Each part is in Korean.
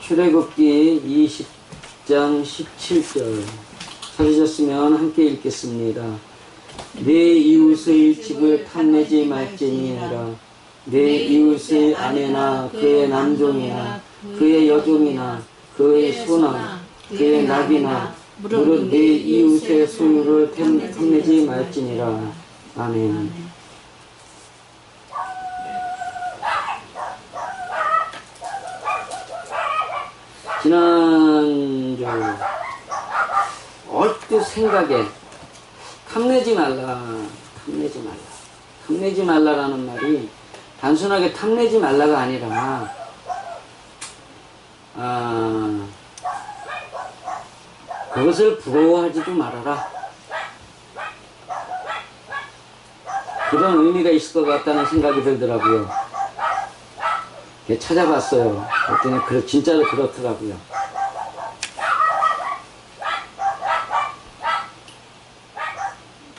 출애굽기 20장 17절 찾으셨으면 함께 읽겠습니다. 내 이웃의 집을 탐내지 말지니라. 내 이웃의 아내나 그의 남종이나 그의 여종이나 그의 소나 그의 낙이나 무릇 내 이웃의 소유를 탐내지 말지니라. 아멘. 지난주 얼뜻 생각에 탐내지 말라라는 말이 단순하게 탐내지 말라가 아니라 그것을 부러워하지도 말아라, 그런 의미가 있을 것 같다는 생각이 들더라고요. 찾아봤어요. 그랬더니 진짜로 그렇더라고요.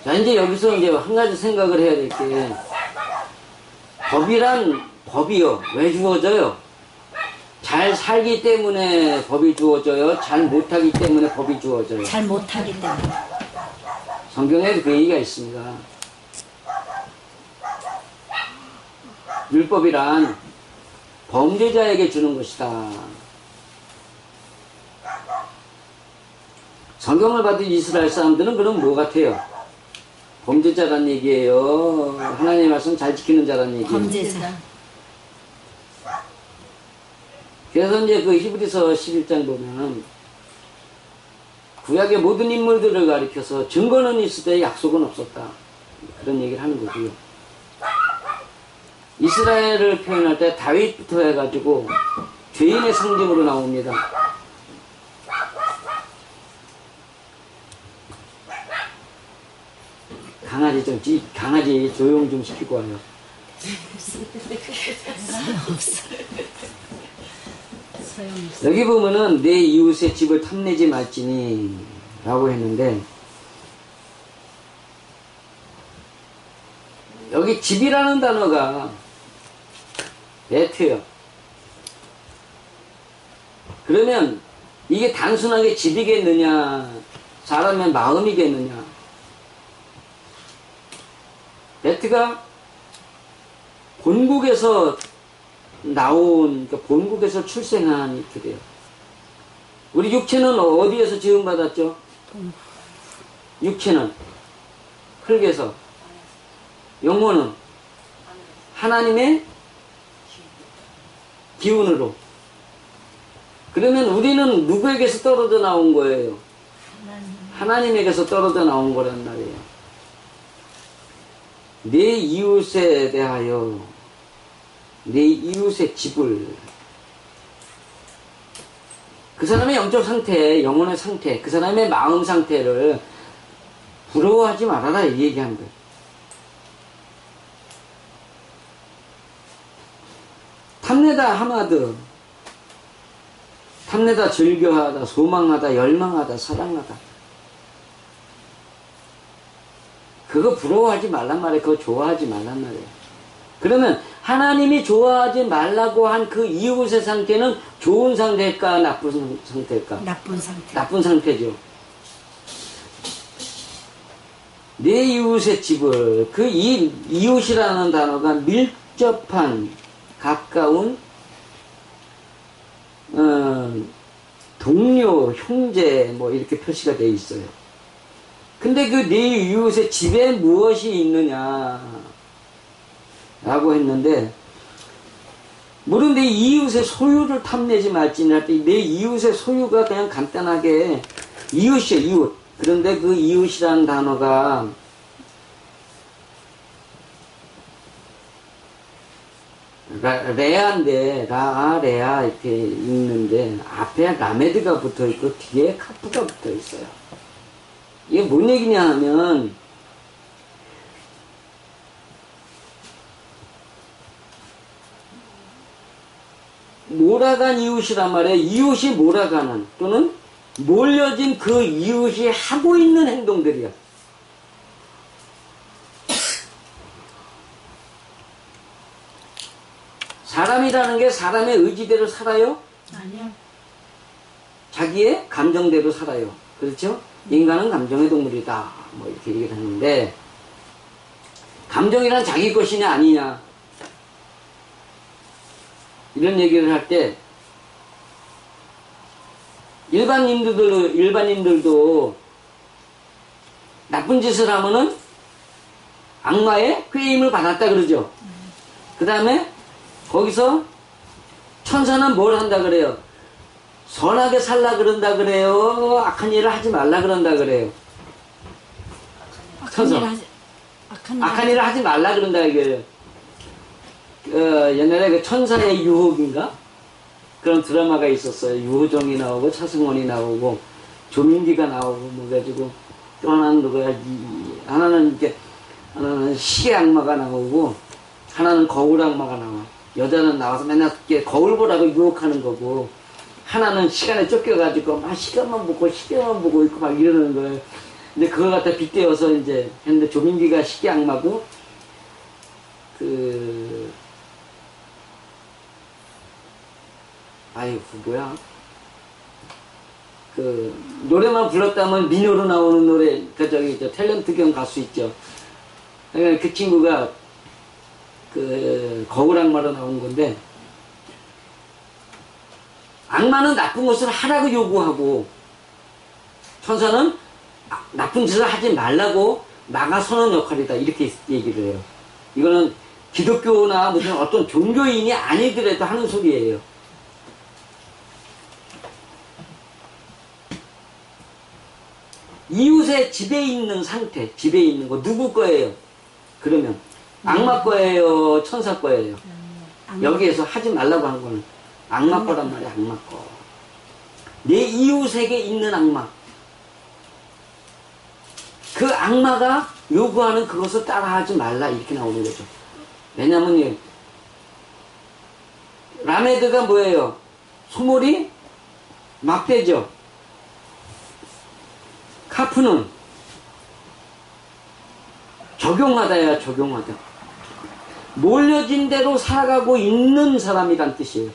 자, 이제 여기서 이제 한 가지 생각을 해야 될 게, 법이란 법이요. 왜 주어져요? 잘 살기 때문에 법이 주어져요? 잘 못하기 때문에 법이 주어져요? 잘 못하기 때문에. 성경에도 그 얘기가 있습니다. 율법이란 범죄자에게 주는 것이다. 성경을 받은 이스라엘 사람들은 그럼 뭐 같아요? 범죄자란 얘기예요? 하나님의 말씀 잘 지키는 자란 얘기예요? 범죄자. 그래서 이제 그 히브리서 11장 보면 구약의 모든 인물들을 가리켜서 증거는 있을 때 약속은 없었다, 그런 얘기를 하는 거고요. 이스라엘을 표현할 때 다윗부터 해가지고 죄인의 상징으로 나옵니다. 강아지 조용 좀 시키고 와요. 소용없어. 여기 보면은 내 이웃의 집을 탐내지 말지니 라고 했는데, 여기 집이라는 단어가 배트요. 그러면 이게 단순하게 집이겠느냐, 사람의 마음이겠느냐? 배트가 본국에서 나온, 그러니까 본국에서 출생한 이들이에요. 우리 육체는 어디에서 지음받았죠? 육체는 흙에서, 영혼은 하나님의 기운으로. 그러면 우리는 누구에게서 떨어져 나온 거예요? 하나님에게서 떨어져 나온 거란 말이에요. 내 이웃에 대하여, 내 이웃의 집을, 그 사람의 영적 상태, 영혼의 상태, 그 사람의 마음 상태를 부러워하지 말아라, 이 얘기한 거예요. 탐내다 하마드, 탐내다 즐겨하다, 소망하다, 열망하다, 사랑하다. 그거 부러워하지 말란 말이에요. 그거 좋아하지 말란 말이에요. 그러면 하나님이 좋아하지 말라고 한 그 이웃의 상태는 좋은 상태일까, 나쁜 상태일까? 나쁜 상태. 나쁜 상태죠. 내 이웃의 집을, 그 이웃이라는 단어가 밀접한, 가까운 동료, 형제 뭐 이렇게 표시가 되어 있어요. 근데 그 네 이웃의 집에 무엇이 있느냐 라고 했는데, 물론 내 이웃의 소유를 탐내지 말지니, 내 이웃의 소유가 그냥 간단하게 이웃이에요, 이웃. 그런데 그 이웃이라는 단어가 레아인데, 레아 이렇게 읽는데 앞에 라메드가 붙어 있고 뒤에 카프가 붙어 있어요. 이게 뭔 얘기냐 하면, 몰아간 이웃이란 말이에요. 이웃이 몰아가는, 또는 몰려진 그 이웃이 하고 있는 행동들이야. 사람이라는 게 사람의 의지대로 살아요? 아니요. 자기의 감정대로 살아요. 그렇죠? 인간은 감정의 동물이다. 뭐 이렇게 얘기를 하는데, 감정이란 자기 것이냐 아니냐 이런 얘기를 할 때 일반인들도 나쁜 짓을 하면은 악마의 꾀임을 받았다 그러죠. 그 다음에 거기서 천사는 뭘 한다 그래요? 선하게 살라 그런다 그래요? 악한 일을 하지 말라 그런다 그래요? 천사. 악한 일을 하지 말라 그런다 이거예요. 옛날에 그 천사의 유혹인가? 그런 드라마가 있었어요. 유호정이 나오고 차승원이 나오고 조민기가 나오고 뭐 가지고 또 하나는 누구야? 하나는 시계 악마가 나오고 하나는 거울 악마가 나와. 여자는 나와서 맨날 거울 보라고 유혹하는 거고, 하나는 시간에 쫓겨가지고 막 시간만 보고 시계만 보고 있고 막 이러는 거예요. 근데 그걸 갖다 빗대어서 이제 했는데, 조민기가 시계 악마고 뭐야? 노래만 불렀다면 민요로 나오는 노래, 탤런트 겸 가수 있죠. 그러니까 그 친구가 거울 악마로 나온 건데, 악마는 나쁜 것을 하라고 요구하고, 천사는 나쁜 짓을 하지 말라고 막아서는 역할이다. 이렇게 얘기를 해요. 이거는 기독교나 무슨 어떤 종교인이 아니더라도 하는 소리예요. 이웃의 집에 있는 상태, 집에 있는 거 누구 거예요? 그러면 악마 거예요? 천사 거예요? 여기에서 하지 말라고 한 거는 악마 거란 말이야. 악마 거. 내 이웃에게 있는 악마, 그 악마가 요구하는 그것을 따라하지 말라 이렇게 나오는 거죠. 왜냐면 라메드가 뭐예요? 소몰이 막대죠. 카프는 적용하다야. 적용하다. 몰려진 대로 살아가고 있는 사람이란 뜻이에요.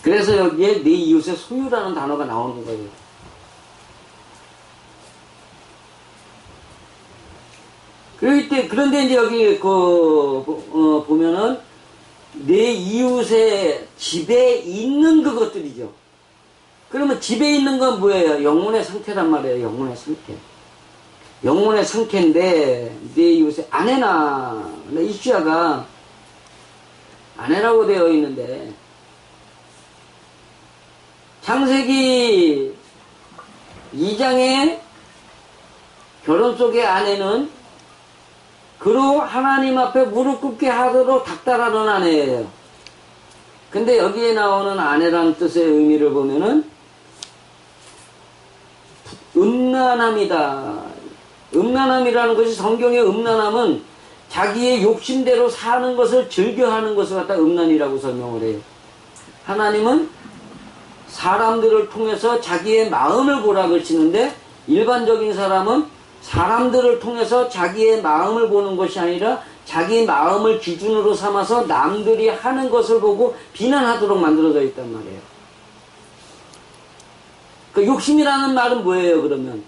그래서 여기에 내 이웃의 소유라는 단어가 나오는 거예요. 그런데 이제 여기 보면은 내 이웃의 집에 있는 그것들이죠. 그러면 집에 있는 건 뭐예요? 영혼의 상태란 말이에요. 영혼의 상태. 영혼의 상태인데, 내 이웃의 아내나, 이시아가 아내라고 되어 있는데, 창세기 2장의 결혼 속의 아내는 그로 하나님 앞에 무릎 꿇게 하도록 닥달하는 아내예요. 근데 여기에 나오는 아내라는 뜻의 의미를 보면은 음란함이다. 음란함이라는 것이, 성경의 음란함은 자기의 욕심대로 사는 것을 즐겨하는 것을 갖다 음란이라고 설명을 해요. 하나님은 사람들을 통해서 자기의 마음을 보라 그러시는데, 일반적인 사람은 사람들을 통해서 자기의 마음을 보는 것이 아니라 자기 마음을 기준으로 삼아서 남들이 하는 것을 보고 비난하도록 만들어져 있단 말이에요. 그 욕심이라는 말은 뭐예요, 그러면?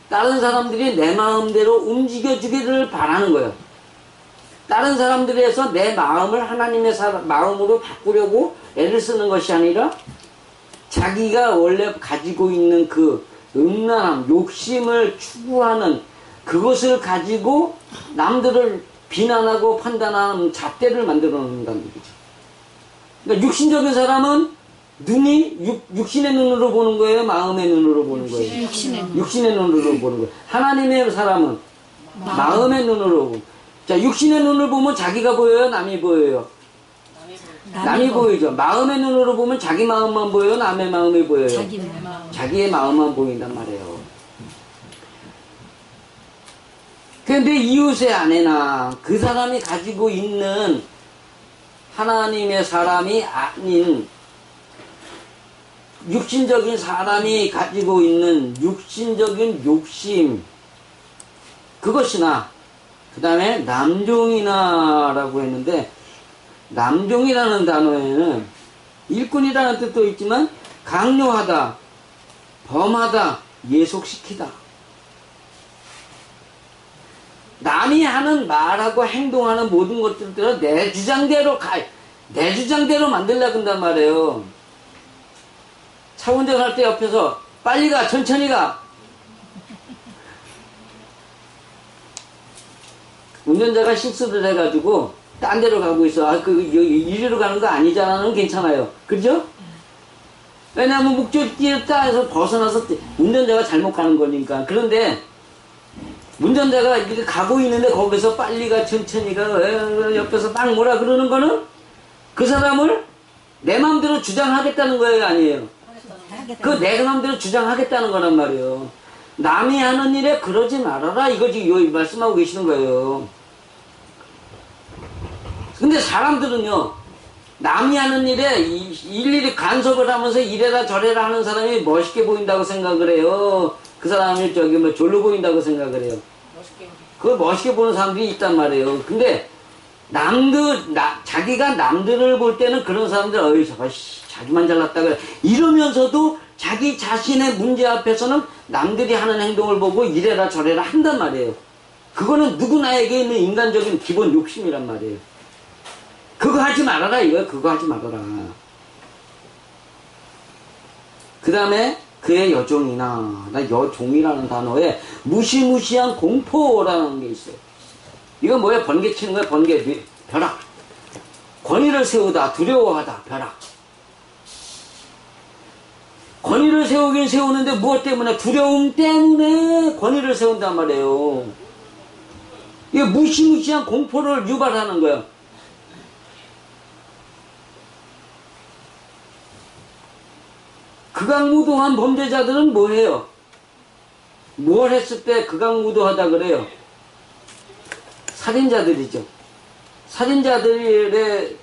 다른 사람들이 내 마음대로 움직여주기를 바라는 거예요. 다른 사람들에서 내 마음을 하나님의 마음으로 바꾸려고 애를 쓰는 것이 아니라 자기가 원래 가지고 있는 그 음란함, 욕심을 추구하는 그것을 가지고 남들을 비난하고 판단하는 잣대를 만들어 놓는다는 얘기죠. 그러니까 육신적인 사람은 눈이 육신의 눈으로 보는 거예요? 마음의 눈으로 보는 거예요? 육신의 눈으로 보는 거예요. 하나님의 사람은 마음의 눈으로 보고. 자, 육신의 눈을 보면 자기가 보여요? 남이 보여요? 남이 보이죠. 마음의 눈으로 보면 자기 마음만 보여요? 남의 마음이 보여요? 자기의 마음만 보인단 말이에요. 그런데 이웃의 아내나 그 사람이 가지고 있는 하나님의 사람이 아닌 육신적인 사람이 가지고 있는 육신적인 욕심, 그것이나, 그 다음에 남종이나 라고 했는데, 남종이라는 단어에는 일꾼이라는 뜻도 있지만 강요하다, 범하다, 예속시키다. 남이 하는 말하고 행동하는 모든 것들을 내 주장대로 내 주장대로 만들려고 한단 말이에요. 차 운전할 때 옆에서 빨리 가, 천천히 가. 운전자가 실수를 해가지고 딴 데로 가고 있어. 이리로 가는 거 아니잖아는 괜찮아요. 그죠? 왜냐하면 목적지에 따라서 벗어나서 운전자가 잘못 가는 거니까. 그런데 운전자가 이렇게 가고 있는데 거기서 빨리 가, 천천히 가, 옆에서 막 뭐라 그러는 거는 그 사람을 내 마음대로 주장하겠다는 거예요, 아니에요? 그 내 마음대로 주장하겠다는 거란 말이에요. 남이 하는 일에 그러지 말아라, 이거지 말씀하고 계시는 거예요. 근데 사람들은요, 남이 하는 일에 일일이 간섭을 하면서 이래라 저래라 하는 사람이 멋있게 보인다고 생각을 해요. 그 사람이 졸로 보인다고 생각을 해요. 그걸 멋있게 보는 사람들이 있단 말이에요. 근데 자기가 남들을 볼 때는 그런 사람들, 저거 자기만 잘났다고 이러면서도 자기 자신의 문제 앞에서는 남들이 하는 행동을 보고 이래라 저래라 한단 말이에요. 그거는 누구나에게 있는 인간적인 기본 욕심이란 말이에요. 그거 하지 말아라 이거야. 그거 하지 말아라. 그 다음에 그의 여종이나, 여종이라는 단어에 무시무시한 공포라는 게 있어요. 이건 뭐야? 번개 치는 거야, 번개. 벼락. 권위를 세우다, 두려워하다, 벼락. 권위를 세우긴 세우는데 무엇 때문에? 두려움 때문에 권위를 세운단 말이에요. 이게 무시무시한 공포를 유발하는 거예요. 극악무도한 범죄자들은 뭐해요? 뭘 했을 때 극악무도하다 그래요? 살인자들이죠. 살인자들의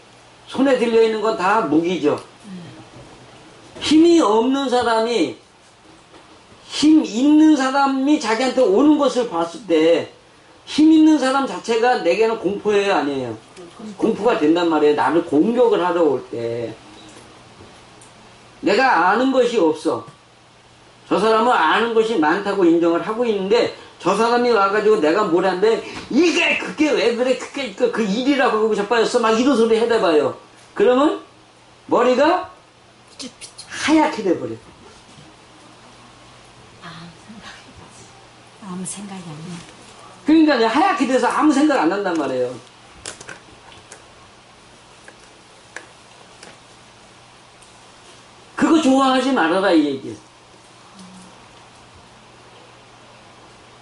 손에 들려있는 건 다 무기죠. 힘이 없는 사람이, 힘 있는 사람이 자기한테 오는 것을 봤을 때 힘 있는 사람 자체가 내게는 공포예요, 아니에요? 공포가 된단 말이에요. 나를 공격을 하러 올 때. 내가 아는 것이 없어. 저 사람은 아는 것이 많다고 인정을 하고 있는데 저 사람이 와가지고 내가 뭘 한데 그게 왜 그래? 그게 그 일이라고 하고 자빠졌어. 막 이런 소리 해대봐요. 그러면 머리가 하얗게 돼버려. 아무 생각이 안 나. 그러니까 하얗게 돼서 아무 생각 안 난단 말이에요. 그거 좋아하지 말아라 이 얘기.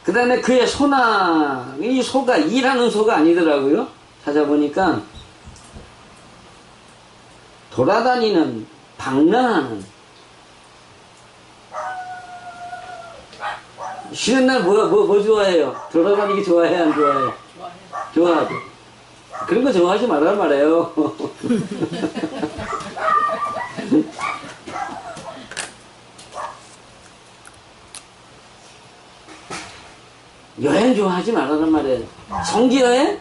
그 다음에 그의 소나, 이 소가 일하는 소가 아니더라고요. 찾아보니까 돌아다니는, 방랑하는. 쉬는 날 뭐 좋아해요? 돌아다니기 좋아해, 안 좋아해? 좋아하죠. 그런 거 좋아하지 말아라 말해요. 여행 좋아하지 말라는 말이에요. 성지여행?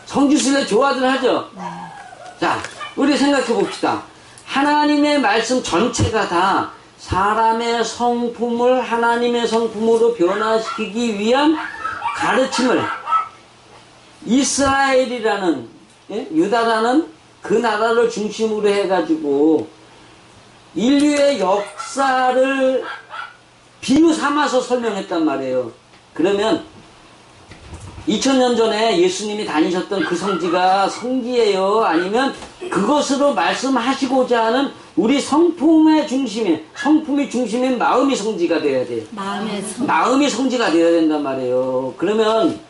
성지순례 좋아들 하죠? 자, 우리 생각해 봅시다. 하나님의 말씀 전체가 다 사람의 성품을 하나님의 성품으로 변화시키기 위한 가르침을 이스라엘이라는, 유다라는 그 나라를 중심으로 해가지고 인류의 역사를 비유 삼아서 설명했단 말이에요. 그러면 2000년 전에 예수님이 다니셨던 그 성지가 성지예요? 아니면 그것으로 말씀하시고자 하는 우리 성품이 중심인 마음이 성지가 되어야 돼요. 마음이 성지가 되어야 된단 말이에요. 그러면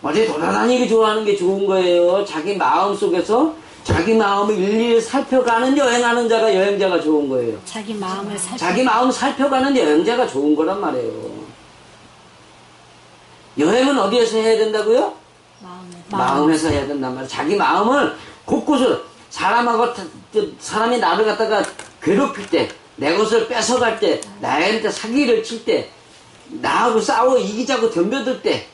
어디 돌아다니기 좋아하는 게 좋은 거예요. 자기 마음 속에서 자기 마음을 일일이 살펴가는 여행하는 자가 여행자가 좋은 거예요. 자기 마음 살펴가는 여행자가 좋은 거란 말이에요. 여행은 어디에서 해야 된다고요? 마음에서 해야 된단 말이에요. 자기 마음을 곳곳으로 사람이 나를 갖다가 괴롭힐 때, 내 것을 뺏어갈 때, 나한테 사기를 칠 때, 나하고 싸워 이기자고 덤벼들 때,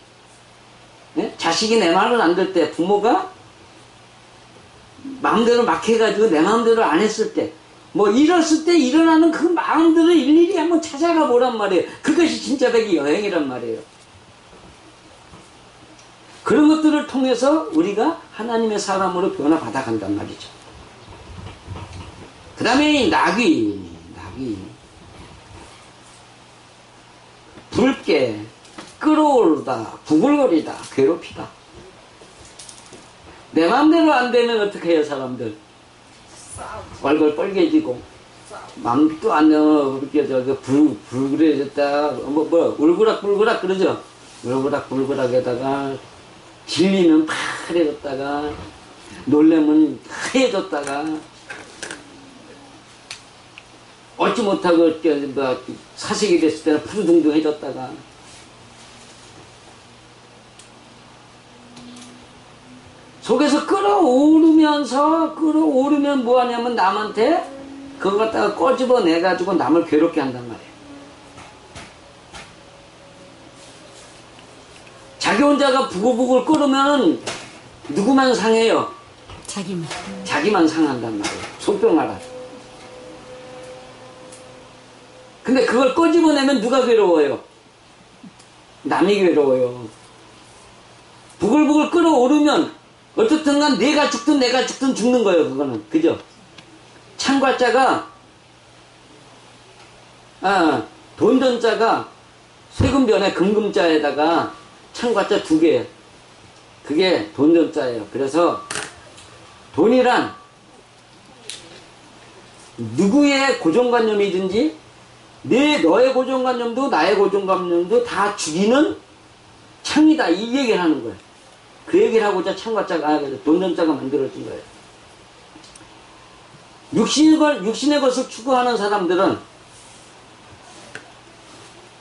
자식이 내 말을 안 들 때, 부모가 마음대로 막 해가지고 내 마음대로 안 했을 때, 뭐 이랬을 때 일어나는 그 마음들을 일일이 한번 찾아가 보란 말이에요. 그것이 진짜 백이 여행이란 말이에요. 그런 것들을 통해서 우리가 하나님의 사람으로 변화받아 간단 말이죠. 그 다음에 낙이 붉게 끌어오르다, 부글거리다, 괴롭히다. 내 마음대로 안 되면 어떻게 해요, 사람들? 얼굴 빨개지고, 마음도 안 그렇게 불그레졌다, 울그락불그락 그러죠? 울그락불그락에다가, 질리면 파래졌다가, 놀래면 하얘졌다가, 얻지 못하고 사색이 됐을 때는 푸르둥둥해졌다가, 속에서 끌어오르면 뭐 하냐면 남한테 그거 갖다가 꺼집어내가지고 남을 괴롭게 한단 말이에요. 자기 혼자가 부글부글 끓으면 누구만 상해요? 자기만 상한단 말이에요. 속병하라. 근데 그걸 꺼집어내면 누가 괴로워요? 남이 괴로워요. 부글부글 끓어오르면 어떻든 간 내가 죽든 죽는 거예요. 그거는. 그죠? 창과자가 돈전자가 세금변에 금금자에다가 창과자 2개, 그게 돈전자예요. 그래서 돈이란 누구의 고정관념이든지 너의 고정관념도 나의 고정관념도 다 죽이는 창이다, 이 얘기를 하는 거예요. 그 얘기를 하고자 돈전자가 만들어진 거예요. 육신의 것을 추구하는 사람들은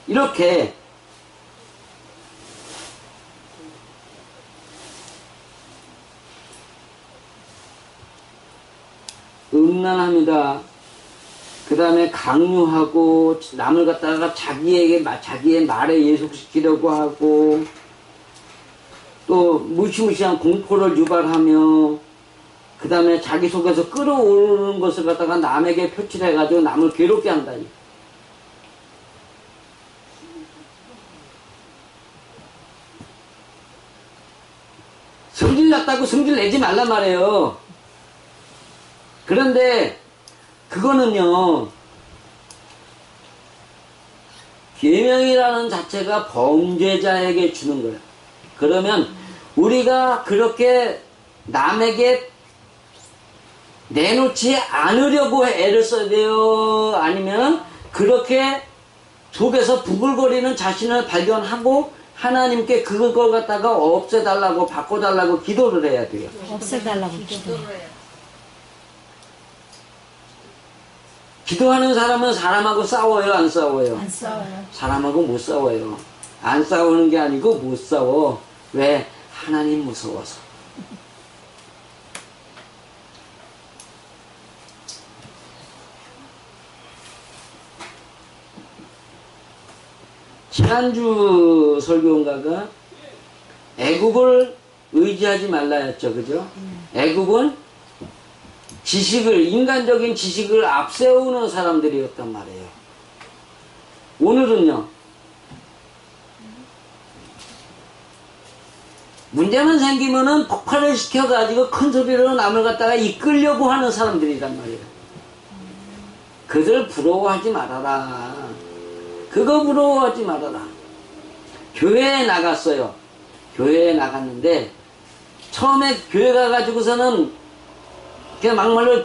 이렇게 음란합니다. 그 다음에 강요하고 남을 갖다가 자기의 말에 예속시키려고 하고 또 무시무시한 공포를 유발하며 그 다음에 자기 속에서 끌어오르는 것을 갖다가 남에게 표출해가지고 남을 괴롭게 한다. 성질 났다고 성질 내지 말란 말이에요. 그런데 그거는요, 계명이라는 자체가 범죄자에게 주는 거예요. 그러면 우리가 그렇게 남에게 내놓지 않으려고 애를 써야 돼요? 아니면 그렇게 속에서 부글거리는 자신을 발견하고 하나님께 그걸 갖다가 없애달라고 바꿔달라고 기도를 해야 돼요? 없애달라고 기도해요. 기도하는 사람은 사람하고 싸워요, 안 싸워요? 안 싸워요. 사람하고 못 싸워요. 안 싸우는 게 아니고 못 싸워. 왜? 하나님 무서워서. 지난주 설교인가가 애굽을 의지하지 말라 했죠. 그죠? 애굽은 인간적인 지식을 앞세우는 사람들이었단 말이에요. 오늘은요, 문제만 생기면은 폭발을 시켜가지고 큰 소리로 남을 갖다가 이끌려고 하는 사람들이란 말이에요. 그들 부러워하지 말아라. 그거 부러워하지 말아라. 교회에 나갔어요. 교회에 나갔는데 처음에 교회 가가지고서는 그냥 막말로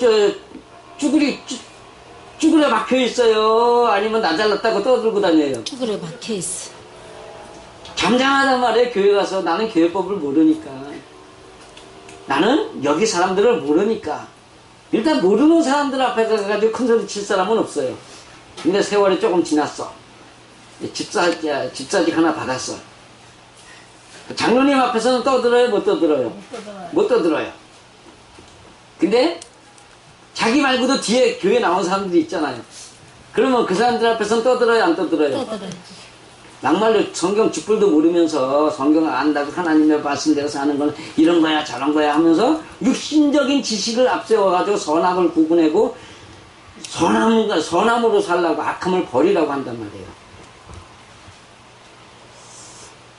쭈그려 박혀 있어요. 아니면 나 잘났다고 떠들고 다녀요. 쭈그려 박혀 있어. 잠잠하단 말이에요. 교회 가서. 나는 교회법을 모르니까. 나는 여기 사람들을 모르니까. 일단 모르는 사람들 앞에 가가지고 큰 소리 칠 사람은 없어요. 근데 세월이 조금 지났어. 집사직 하나 받았어. 장로님 앞에서는 떠들어요? 못 떠들어요? 못 떠들어요. 근데 자기 말고도 뒤에 교회 나온 사람들이 있잖아요. 그러면 그 사람들 앞에서는 떠들어요? 안 떠들어요? 떠들어요. 막말로 성경 쥐뿔도 모르면서 성경을 안다고 하나님의 말씀대로 사는 건 이런 거야 저런 거야 하면서 육신적인 지식을 앞세워가지고 선악을 구분하고 선함으로 살라고 악함을 버리라고 한단 말이에요.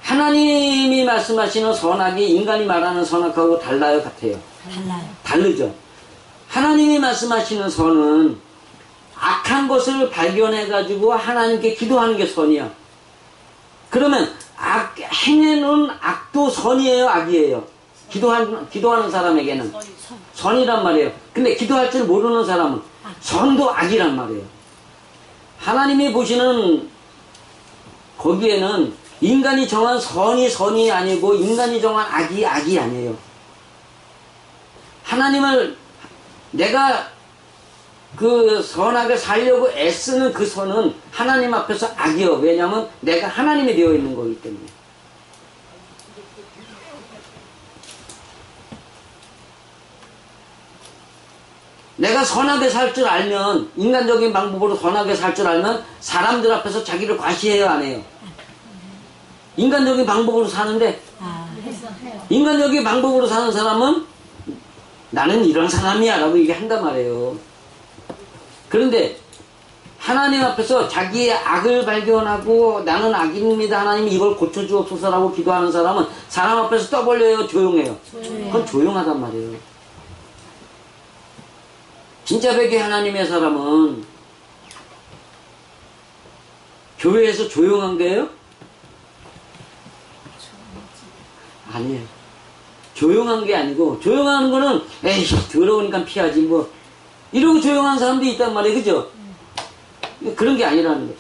하나님이 말씀하시는 선악이 인간이 말하는 선악하고 달라요, 같아요? 달라요. 다르죠. 하나님이 말씀하시는 선은 악한 것을 발견해가지고 하나님께 기도하는 게 선이야. 그러면 행해놓은 악도 선이에요, 악이에요? 기도하는 사람에게는 선이란 말이에요. 근데 기도할 줄 모르는 사람은 선도 악이란 말이에요. 하나님이 보시는 거기에는 인간이 정한 선이 아니고 인간이 정한 악이 아니에요. 하나님을 내가 그 선악을 살려고 애쓰는 그 선은 하나님 앞에서 악이요. 왜냐하면 내가 하나님이 되어 있는 거기 때문에. 내가 선하게 살 줄 알면, 인간적인 방법으로 선하게 살 줄 알면 사람들 앞에서 자기를 과시해요, 안 해요? 인간적인 방법으로 사는데, 인간적인 방법으로 사는 사람은 나는 이런 사람이야 라고 얘기한단 말이에요. 그런데 하나님 앞에서 자기의 악을 발견하고 나는 악인입니다, 하나님 이걸 고쳐주옵소서라고 기도하는 사람은 사람 앞에서 떠벌려요, 조용해요? 그건 조용하단 말이에요. 진짜 백의 하나님의 사람은 교회에서 조용한 거예요? 아니에요. 조용한 게 아니고, 조용한 거는 에이 더러우니까 피하지 뭐 이러고 조용한 사람도 있단 말이에요. 그죠? 그런 게 아니라는 거죠.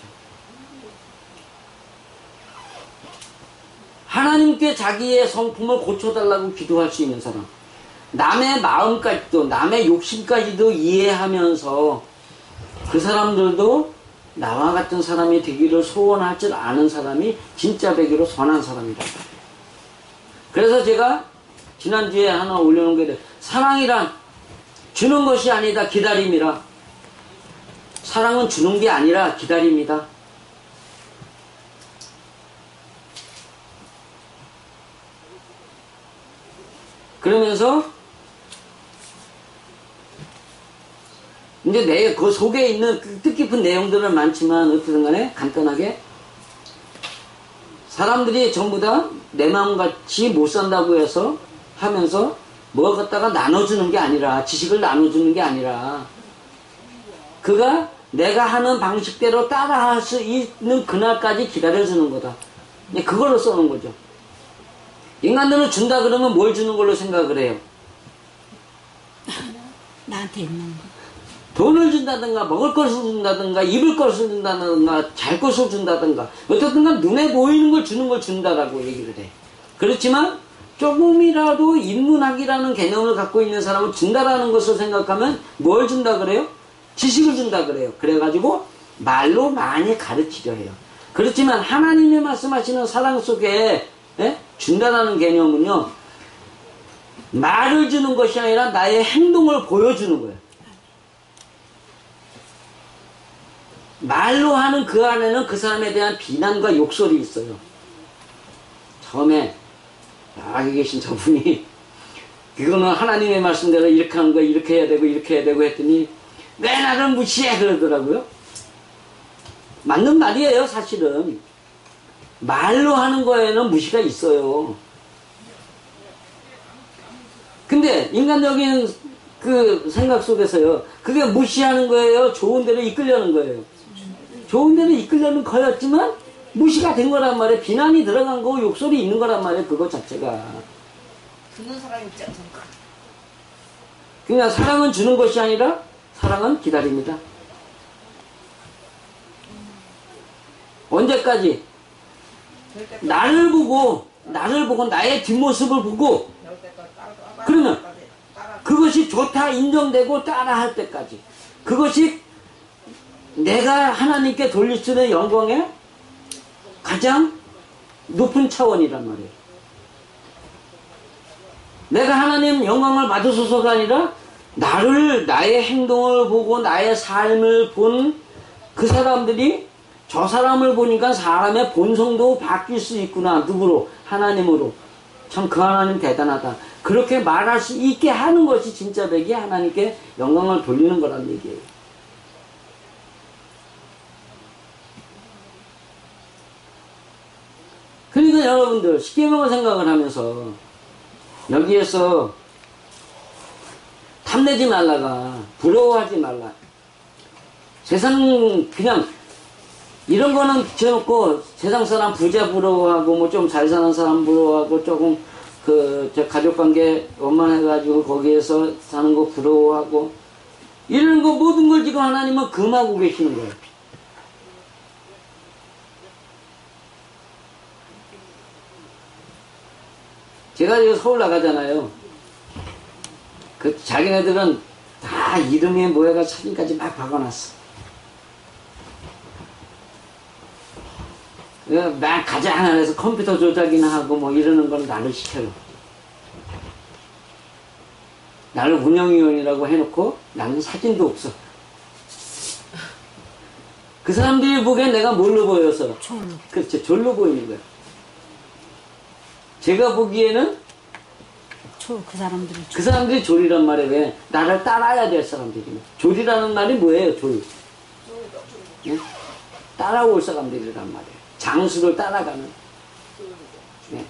하나님께 자기의 성품을 고쳐달라고 기도할 수 있는 사람, 남의 마음까지도 남의 욕심까지도 이해하면서 그 사람들도 나와 같은 사람이 되기를 소원할 줄 아는 사람이 진짜 백이로 선한 사람이다. 그래서 제가 지난주에 하나 올려놓은 게 사랑이란 주는 것이 아니다, 기다림이라. 사랑은 주는 게 아니라 기다림이다. 그러면서 이제 그 속에 있는 뜻깊은 내용들은 많지만 어쨌든 간에 간단하게 사람들이 전부 다 내 마음같이 못 산다고 해서 하면서 뭐 갖다가 나눠주는 게 아니라, 지식을 나눠주는 게 아니라 그가 내가 하는 방식대로 따라할 수 있는 그날까지 기다려주는 거다. 그걸로 써는 거죠. 인간들은 준다 그러면 뭘 주는 걸로 생각을 해요? 나한테 있는 거. 돈을 준다든가 먹을 것을 준다든가 입을 것을 준다든가 잘 것을 준다든가 어떻든가 눈에 보이는 걸 주는 걸 준다라고 얘기를 해. 그렇지만 조금이라도 인문학이라는 개념을 갖고 있는 사람은 준다라는 것을 생각하면 뭘 준다 그래요? 지식을 준다 그래요. 그래가지고 말로 많이 가르치려 해요. 그렇지만 하나님이 말씀하시는 사랑 속에 준다라는 개념은요, 말을 주는 것이 아니라 나의 행동을 보여주는 거예요. 말로 하는 그 안에는 그 사람에 대한 비난과 욕설이 있어요. 처음에 여기 계신 저분이 이거는 하나님의 말씀대로 이렇게 하는 거 이렇게 해야 되고 이렇게 해야 되고 했더니 왜 나를 무시해 그러더라고요. 맞는 말이에요. 사실은 말로 하는 거에는 무시가 있어요. 근데 인간적인 그 생각 속에서요, 그게 무시하는 거예요, 좋은 데로 이끌려는 거예요? 좋은 데로 이끌려는 거였지만 무시가 된 거란 말이에요. 비난이 들어간 거고 욕설이 있는 거란 말이에요. 그거 자체가. 주는 사람이 있지 않습니까? 그러니까 사랑은 주는 것이 아니라 사랑은 기다립니다. 언제까지? 나를 보고 나의 뒷모습을 보고 그러면 그것이 좋다 인정되고 따라할 때까지, 그것이 내가 하나님께 돌릴 수 있는 영광의 가장 높은 차원이란 말이에요. 내가 하나님 영광을 받으소서가 아니라 나의 행동을 보고 나의 삶을 본 그 사람들이 저 사람을 보니까 사람의 본성도 바뀔 수 있구나. 누구로? 하나님으로. 참 그 하나님 대단하다. 그렇게 말할 수 있게 하는 것이 진짜 백이 하나님께 영광을 돌리는 거란 얘기예요. 여러분들 십계명을 생각을 하면서 여기에서 탐내지 말라가 부러워하지 말라. 세상 그냥 이런 거는 붙여놓고 세상 사람 부자 부러워하고 뭐 좀 잘 사는 사람 부러워하고 조금 저 가족관계 원만해가지고 거기에서 사는 거 부러워하고 이런 거 모든 걸 지금 하나님은 금하고 계시는 거예요. 제가 지금 서울 나가잖아요. 그 자기네들은 다 이름에 뭐야가 사진까지 막 박아놨어. 막 가장 안에서 컴퓨터 조작이나 하고 뭐 이러는 건 나를 시켜요. 나를 운영위원이라고 해놓고 나는 사진도 없어. 그 사람들이 보기엔 내가 뭘로 보여서? 졸로. 그렇죠. 졸로 보이는 거야. 제가 보기에는 그 사람들은 그 사람들이 졸이란 말이에요. 왜? 나를 따라야 될 사람들이네. 졸이라는 말이 뭐예요? 졸. 네? 따라올 사람들이란 말이에요. 장수를 따라가는. 네.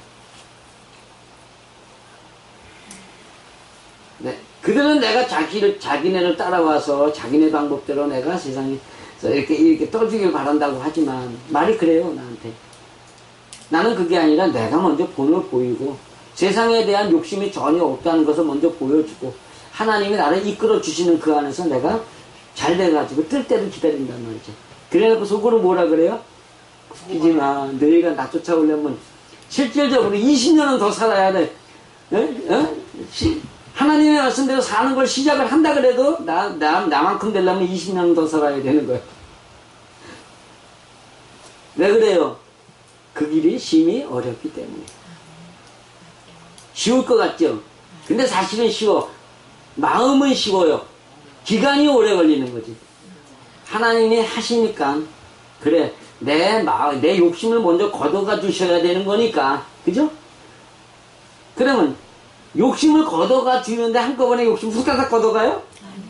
네. 그들은 내가 자기네를 따라와서 자기네 방법대로 내가 세상에 이렇게 떠주길 바란다고 하지만 말이 그래요, 나한테. 나는 그게 아니라 내가 먼저 본을 보이고 세상에 대한 욕심이 전혀 없다는 것을 먼저 보여주고 하나님이 나를 이끌어 주시는 그 안에서 내가 잘 돼가지고 뜰 때를 기다린단 말이죠. 그래놓고 속으로 뭐라 그래요? 웃기지 마. 너희가 나 쫓아오려면 실질적으로 20년은 더 살아야 돼. 하나님의 말씀대로 사는 걸 시작을 한다 그래도 나만큼 되려면 20년은 더 살아야 되는 거야. 왜 그래요? 그 길이 심히 어렵기 때문에. 쉬울 것 같죠? 근데 사실은 쉬워. 마음은 쉬워요. 기간이 오래 걸리는 거지. 하나님이 하시니까 그래 내 욕심을 먼저 걷어가 주셔야 되는 거니까. 그죠? 그러면 욕심을 걷어가 주는데 한꺼번에 욕심 후다닥 걷어가요?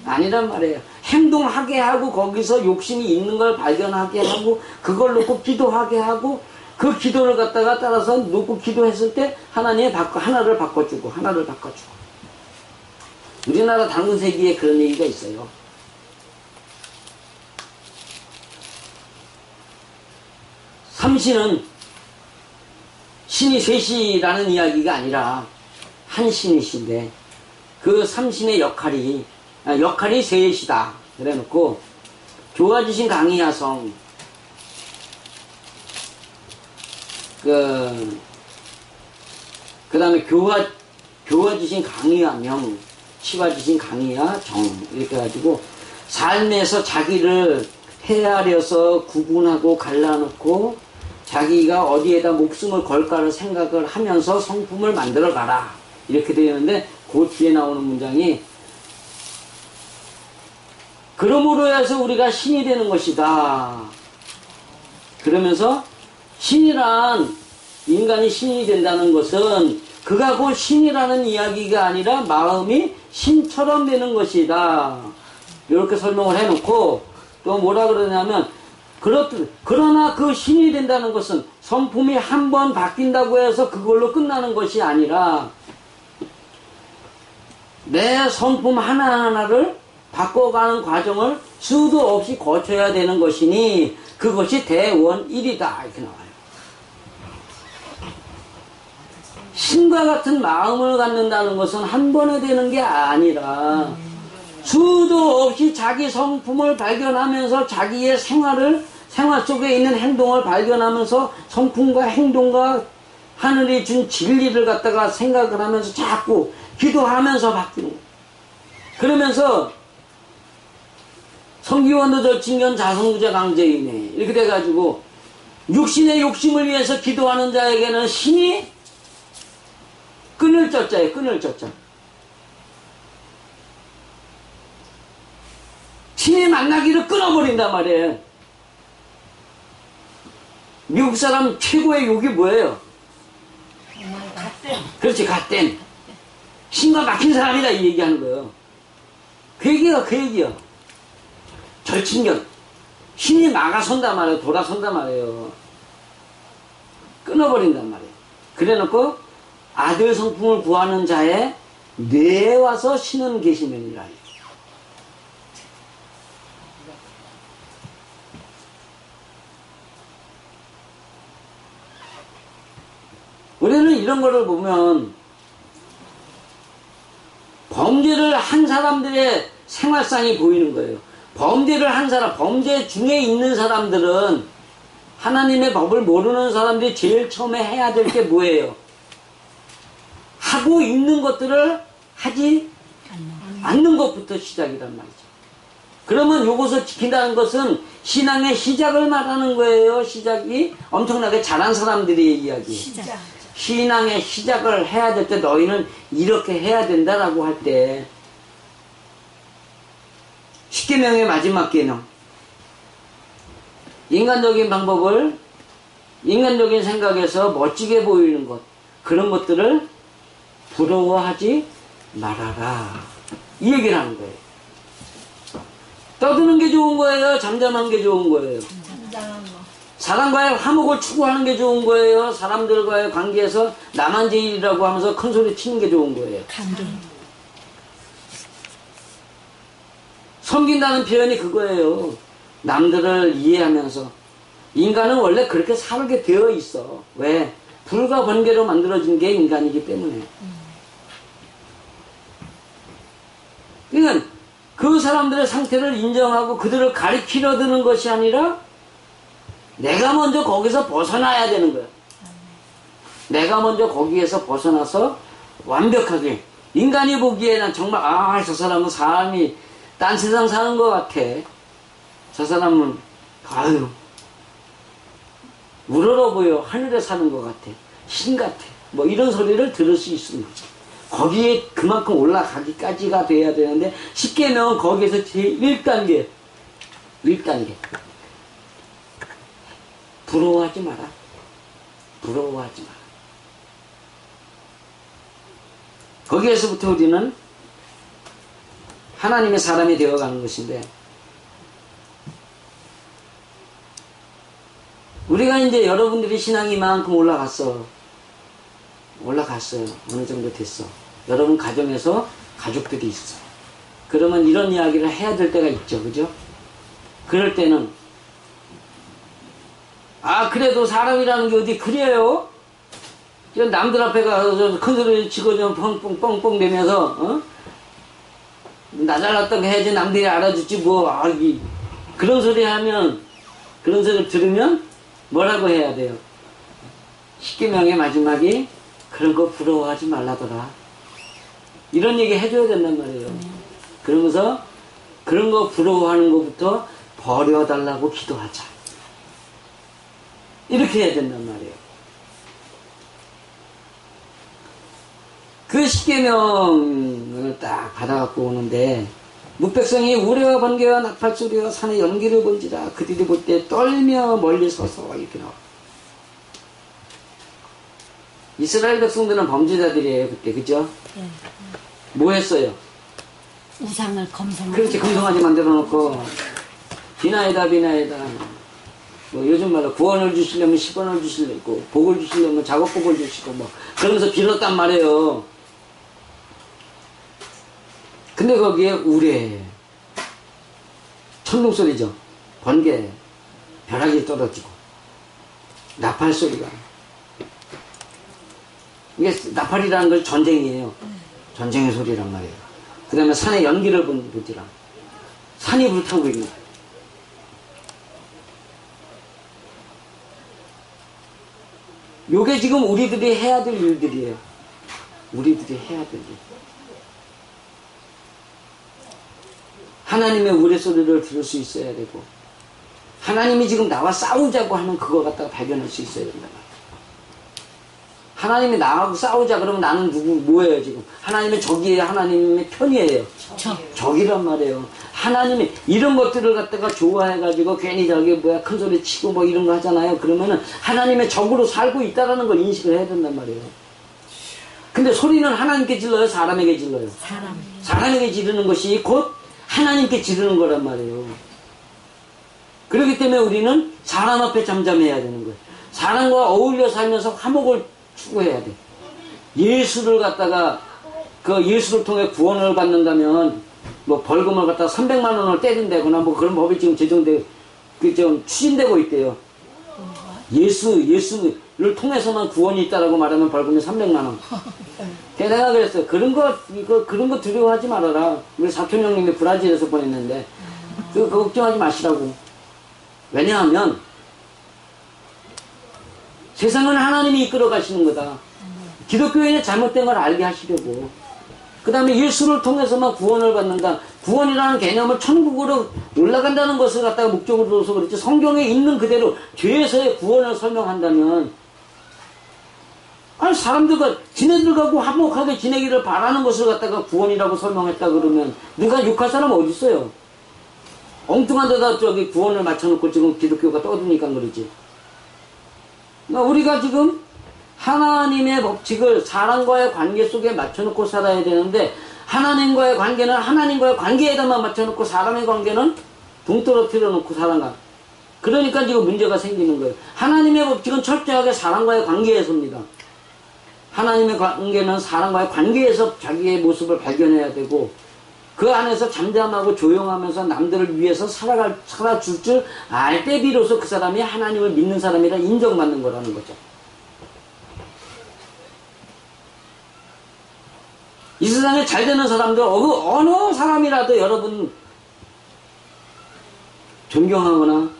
아니란 말이에요. 행동하게 하고 거기서 욕심이 있는 걸 발견하게 하고 그걸 놓고 기도하게 하고 그 기도를 갖다가 따라서 놓고 기도했을 때 하나님이 하나를 바꿔주고 하나를 바꿔주고. 우리나라 당근세기에 그런 얘기가 있어요. 삼신은 신이 셋이라는 이야기가 아니라 한 신이신데 그 삼신의 역할이 셋이다. 그래놓고 교화지신 강의야성 그 다음에 교화지신 강의야명 치화지신 강의야정 이렇게 해가지고 삶에서 자기를 헤아려서 구분하고 갈라놓고 자기가 어디에다 목숨을 걸까를 생각을 하면서 성품을 만들어 가라 이렇게 되어 있는데 그 뒤에 나오는 문장이 그러므로 해서 우리가 신이 되는 것이다. 그러면서 신이란 인간이 신이 된다는 것은 그가 곧 신이라는 이야기가 아니라 마음이 신처럼 되는 것이다. 이렇게 설명을 해놓고 또 뭐라 그러냐면 그러나 그 신이 된다는 것은 성품이 한 번 바뀐다고 해서 그걸로 끝나는 것이 아니라 내 성품 하나하나를 바꿔가는 과정을 수도 없이 거쳐야 되는 것이니 그것이 대원일이다 이렇게 나와요. 신과 같은 마음을 갖는다는 것은 한 번에 되는 게 아니라 수도 없이 자기 성품을 발견하면서 자기의 생활 속에 있는 행동을 발견하면서 성품과 행동과 하늘이 준 진리를 갖다가 생각을 하면서 자꾸 기도하면서 바뀌는 거예요. 그러면서 성기원도 절친견 자성구자 강제이네 이렇게 돼가지고 육신의 욕심을 위해서 기도하는 자에게는 신이 끊을 젖자예요. 끊을 젖자. 신이 만나기를 끊어버린단 말이에요. 미국 사람 최고의 욕이 뭐예요? 그렇지, 갓된. 신과 막힌 사람이다 이 얘기하는 거예요. 그 얘기야. 절친견. 신이 막아선단 말이에요. 돌아선단 말이에요. 끊어버린단 말이에요. 그래놓고 아들 성품을 구하는 자의 뇌에 와서 신은 계시느니라. 우리는 이런 거를 보면 범죄를 한 사람들의 생활상이 보이는 거예요. 범죄를 한 사람, 범죄 중에 있는 사람들은 하나님의 법을 모르는 사람들이 제일 처음에 해야 될 게 뭐예요? 하고 있는 것들을 하지 않는 것부터 시작이란 말이죠. 그러면 요것을 지킨다는 것은 신앙의 시작을 말하는 거예요. 시작이 엄청나게 잘한 사람들의 이야기. 시작. 신앙의 시작을 해야 될 때 너희는 이렇게 해야 된다라고 할 때 10계명의 마지막 계명, 인간적인 방법을 인간적인 생각에서 멋지게 보이는 것, 그런 것들을 부러워하지 말아라, 이 얘기를 하는 거예요. 떠드는 게 좋은 거예요? 잠잠한 게 좋은 거예요? 잠잠한 거. 사람과의 화목을 추구하는 게 좋은 거예요? 사람들과의 관계에서 나만 제일이라고 하면서 큰 소리 치는 게 좋은 거예요? 관계. 섬긴다는 표현이 그거예요. 남들을 이해하면서. 인간은 원래 그렇게 살게 되어 있어. 왜? 불과 번개로 만들어진 게 인간이기 때문에. 그러니까 그 사람들의 상태를 인정하고 그들을 가리키려 드는 것이 아니라 내가 먼저 거기서 벗어나야 되는 거야. 내가 먼저 거기에서 벗어나서 완벽하게, 인간이 보기에는 정말 저 사람은 사람이 딴 세상 사는 것 같아. 저 사람은 아유 우러러 보여. 하늘에 사는 것 같아. 신 같아. 뭐 이런 소리를 들을 수 있습니다. 거기에 그만큼 올라가기까지가 돼야 되는데 10계명은 거기에서 제1단계 1단계 부러워하지 마라. 부러워하지 마라. 거기에서부터 우리는 하나님의 사람이 되어가는 것인데, 우리가 이제 여러분들이 신앙이 이만큼 올라갔어요. 어느 정도 됐어. 여러분 가정에서 가족들이 있어. 그러면 이런 이야기를 해야 될 때가 있죠. 그죠? 그럴 때는 그래도 사람이라는 게 어디 그래요? 남들 앞에 가서 큰 소리 치고 좀 뻥뻥뻥뻥 대면서 나 잘났다고 해야지 남들이 알아주지 뭐. 그런 소리 하면, 그런 소리를 들으면 뭐라고 해야 돼요? 10계명의 마지막이 그런 거 부러워하지 말라더라. 이런 얘기 해줘야 된단 말이에요. 그러면서 그런 거 부러워하는 것부터 버려달라고 기도하자. 이렇게 해야 된단 말이에요. 그 10계명을 딱 받아갖고 오는데, 묵백성이 우레와 번개와 나팔소리와 산의 연기를 본지라 그들이 볼 때 떨며 멀리 서서, 이렇게 나와. 이스라엘 백성들은 범죄자들이에요 그때. 그죠? 네. 뭐 했어요? 우상을 검성하고. 그렇지. 금송아지 만들어 놓고 비나이다 뭐 요즘 말로 구원을 주시려면 10원을 주시려고, 복을 주시려면 작업복을 주시고 뭐 그러면서 빌었단 말이에요. 근데 거기에 우레, 천둥 소리죠. 번개, 벼락이 떨어지고 나팔 소리가. 이게 나팔이라는 건 전쟁이에요. 전쟁의 소리란 말이에요. 그 다음에 산에 연기를 보지라. 산이 불타고 있는 거예요. 요게 지금 우리들이 해야 될 일들이에요. 우리들이 해야 될 일. 하나님의 우레소리를 들을 수 있어야 되고, 하나님이 지금 나와 싸우자고 하는 그거 갖다가 발견할 수 있어야 된다. 하나님이 나하고 싸우자 그러면 나는 뭐예요 지금? 하나님의 적이에요? 하나님의 편이에요? 적이란 말이에요. 하나님이 이런 것들을 갖다가 좋아해가지고 괜히 큰 소리 치고 뭐 이런 거 하잖아요. 그러면은 하나님의 적으로 살고 있다라는 걸 인식을 해야 된단 말이에요. 근데 소리는 하나님께 질러요? 사람에게 질러요? 사람에게 지르는 것이 곧 하나님께 지르는 거란 말이에요. 그렇기 때문에 우리는 사람 앞에 잠잠해야 되는 거예요. 사람과 어울려 살면서 화목을 추구해야 돼. 예수를 갖다가 그 예수를 통해 구원을 받는다면 뭐 벌금을 갖다가 300만 원을 때린다거나 뭐 그런 법이 지금 제정돼 좀 추진되고 있대요. 예수를 통해서만 구원이 있다라고 말하면 벌금이 300만 원. 내가 그랬어요. 그런 거 두려워하지 말아라. 우리 사촌 형님이 브라질에서 보냈는데 그거 걱정하지 마시라고. 왜냐하면 세상은 하나님이 이끌어 가시는 거다. 기독교인의 잘못된 걸 알게 하시려고. 그 다음에 예수를 통해서만 구원을 받는다. 구원이라는 개념을 천국으로 올라간다는 것을 갖다가 목적으로 둬서 그렇지, 성경에 있는 그대로 죄에서의 구원을 설명한다면, 아니 사람들과 지네들하고 화목하게 지내기를 바라는 것을 갖다가 구원이라고 설명했다 그러면 누가 욕할 사람 어디 있어요? 엉뚱한 데다 저기 구원을 맞춰놓고 지금 기독교가 떠드니까 그러지. 그러니까 우리가 지금 하나님의 법칙을 사람과의 관계 속에 맞춰놓고 살아야 되는데, 하나님과의 관계는 하나님과의 관계에다만 맞춰놓고 사람의 관계는 동떨어뜨려 놓고 살아가. 그러니까 지금 문제가 생기는 거예요. 하나님의 법칙은 철저하게 사람과의 관계에서입니다. 하나님의 관계는 사람과의 관계에서 자기의 모습을 발견해야 되고, 그 안에서 잠잠하고 조용하면서 남들을 위해서 살아줄 줄 알 때 비로소 그 사람이 하나님을 믿는 사람이라 인정받는 거라는 거죠. 이 세상에 잘 되는 사람들, 어느 사람이라도 여러분 존경하거나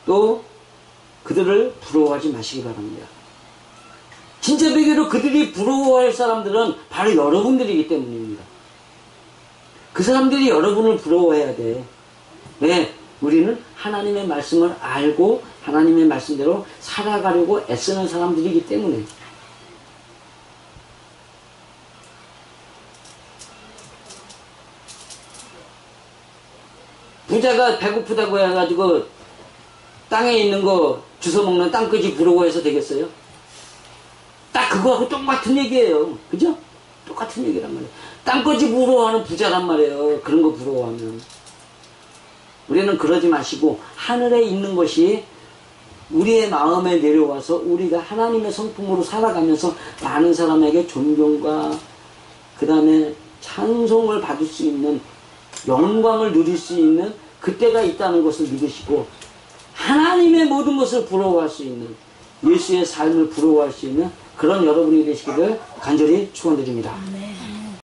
또 그들을 부러워하지 마시기 바랍니다. 진짜 베개로 그들이 부러워할 사람들은 바로 여러분들이기 때문입니다. 그 사람들이 여러분을 부러워해야 돼. 왜? 우리는 하나님의 말씀을 알고 하나님의 말씀대로 살아가려고 애쓰는 사람들이기 때문에. 부자가 배고프다고 해가지고 땅에 있는 거 주워먹는 땅끄지 부러워해서 되겠어요? 딱 그거하고 똑같은 얘기예요. 그죠? 똑같은 얘기란 말이에요. 땅끄지 부러워하는 부자란 말이에요. 그런 거 부러워하면. 우리는 그러지 마시고 하늘에 있는 것이 우리의 마음에 내려와서 우리가 하나님의 성품으로 살아가면서 많은 사람에게 존경과 그 다음에 찬송을 받을 수 있는, 영광을 누릴 수 있는 그때가 있다는 것을 믿으시고, 하나님의 모든 것을 부러워할 수 있는, 예수의 삶을 부러워할 수 있는 그런 여러분이 되시기를 간절히 축원드립니다.